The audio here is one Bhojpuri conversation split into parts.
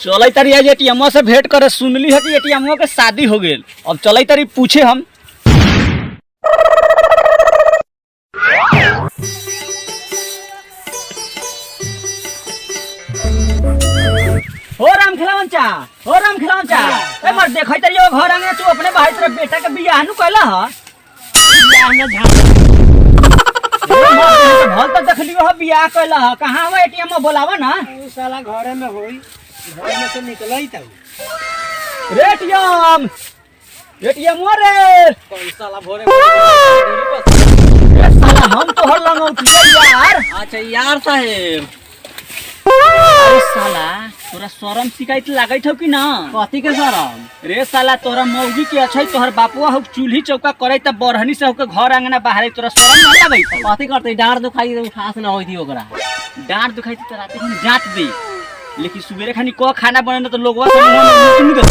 चल तारी आज एटीएम से भेंट करे, सुनली है कि एटीएम के शादी हो गई। अब चल तारी पूछे हम। हो राम खिलावन चा, हो राम खिलावन चा। ए मर देखै तारी ओ घर आंगे तू अपने भाई तेरे बेटा के बियाह नु कहला ह। बियाह में भल तो देख लियो ह बियाह कहला ह। कहां हवा एटीएम में बोलावा ना। उ साला घरे में होई, घर में से निकलई त रे एटीएम, एटीएम रे कौन साला भोरे ए साला हम तो हर लंगौटिया यार। अच्छा यार साहेब, अरे साला तोरा शरम शिकायत लागत हो कि ना? कथी के शरम? रे साला तोरा मौगी के अच्छा तोहर बापुआ हो चूल्ही चौका करे त बरहनी से होके घर आंगना बाहर तोरा शरम ना लागत? कथी करते? डांड दुखाई तो खास ना होई थी ओकरा। डांट दुखाई त रात में जात दे, लेकिन सुबेरे खानी को खाना बने तो लोगवा सब मुंह में दे।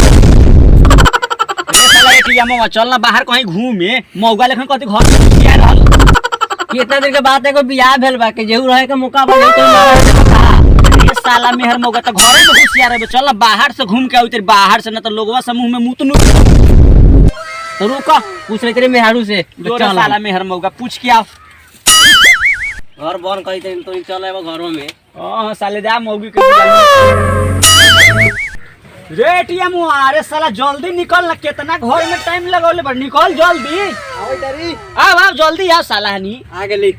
रे साला एटीएम चल ना बाहर कहीं घूमे, मौगा लेखन कथी घर में घुसिया रहल। कितना देर के बाद एगो बियाह भेल बा के जेहू रहे के मौका बने तो ना रहे के कहा। ये साला मेहर मौगा त घरे में घुसिया रहे। चल बाहर से घूम के आउ तेरे बाहर से, ना तो लोगवा सब मुंह में मुतनु। तो रुका पूछ ले तेरे मेहरारू से। जो साला मेहर मौगा पूछ के आओ। घर बन कही तो चल आबो घरों में। हां साले जा मौगी के बुला रे एटीएम। अरे साला जल्दी निकल ना, कितना घर में टाइम लगौले बड़। निकल जल्दी। आओ तारी आ जल्दी आ साला हनी आ गेली।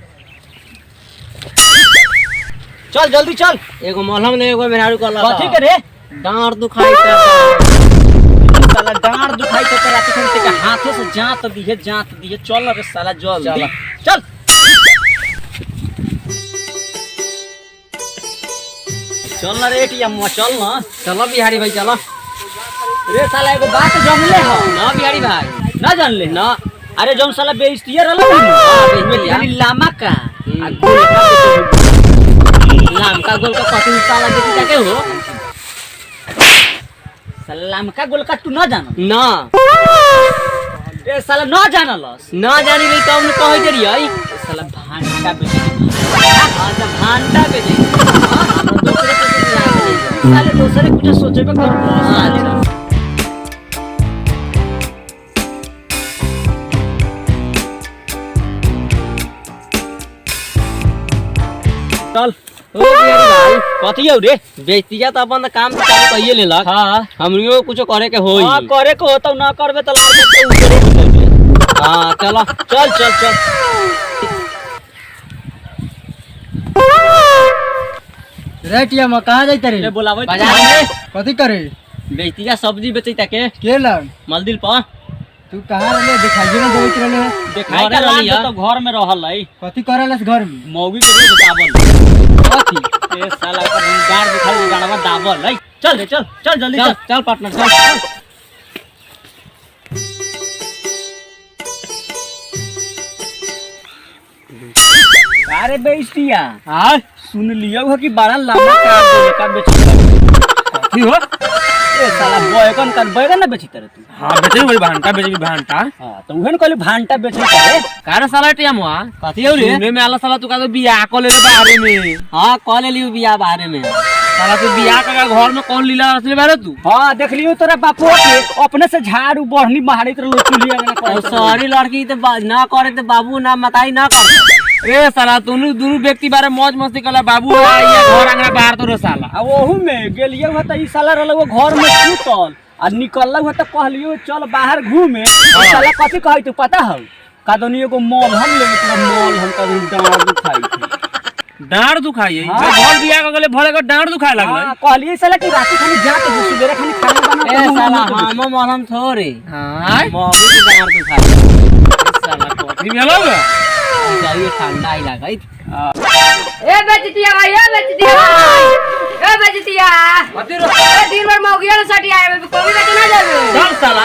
चल जल्दी चल। एगो मलहम ले एगो मेहरारू कहला कथी के रे? डांड दुखाई त साला डांड दुखाई तो रात के हाथे से जात दिए चल रे साला जल्दी चल। चल ना रे एटीएम चल ना। चलो बिहारी भाई चलो। रे साला एगो बात जानले हो ना बिहारी भाई? ना जानले ना। अरे जौन साला बेइज्जती रहल बेइज्जती लामा का आ गोल नाम का गोल का कथी साला देखी जाके हो। साला लाम का गोल का तू ना जान? ना ए साला ना जानलस? ना जानी रे कौन कहि दे रही। साला भांटा बेचे। अच्छा भांटा पे दे। साले दूसरे कुछ सोचेबे कर। चल ओ बिहारी भाई कथी हो रे? बेइज्जतिया त अपन काम तो चालू कइए लेलक। हां हमनियो कुछो करे के होई। हां करे को होता ना करबे त लाल के ऊपर हो जाबे। हां चलो चल चल चल। रेटिया में कहाँ जाते रे? ले बोलावे बाजार में कथी करे? बेइज्जतिया सब्जी बेचैता के के लग मलदिल पर। तू कहाँ रहले? दिखाइए ना देत रहले। देखाई घरे का लाल रहली तो घर में रहल है। कथी करेलस घर में? मौगी के रोज दाबल। कथी? ए साला का गाड़ दिखाई गाड़वा दाबल है। चल रे चल चल जल्दी चल चल। चल पार्टनर चल। अरे बेइज्जतिया हां सुन लियो हो कि बड़ा लंबा का बेचता। कथी हो? ए साला बैगन ना बेची तरह तू? हां बेचे वही भांटा बेचे भांटा। हां तो उहन कहले भांटा बेची करे। कारे साला टिया मुआ कथी हो रे? सुने में आला साला तू का तो बियाह को ले ले बाहर में। हां कॉल ले लियो बियाह बाहर में। साला तू बियाह का घर में कौन लीला रचले बारे तू? हां देख लियो तोरा बापू के अपने से झाड़ू बढ़नी मारित रहो चुलिया में ना। सारी लड़की तो ना करे तो बाबू ना मताई ना कर। ए साला दोनों व्यक्ति बारे मौज मस्ती कला बाबू ये घर आंगना बाहर तो रे साला। आ ओहू में गेलियो ह त ई साला रहलो घर में सुतल आ निकललो ह त कहलियो चल बाहर घूमे। साला कथी कहै तू पता हो? कादनी एगो मॉल हम ले तोरा मॉल हम कभी डांड दुखाई थी। डांड दुखाई हाँ। घर बियाह के गले भले का डांड दुखाए लगले। हां कहलिए साला कि राती खाली जात सुबेरे खाली खाना बना ए साला हम मरम थोरे। हां मौगी के डांड दुखाई। साला कथी मेलोगा? ये ठंडा ही लगाई। ए बेचतिया भाई, ए बेचतिया भाई, ए बेचतिया। कथी रो? ए दिन भर मौगिया ने सटी आए, कोई बेच ना जाबे। चल साला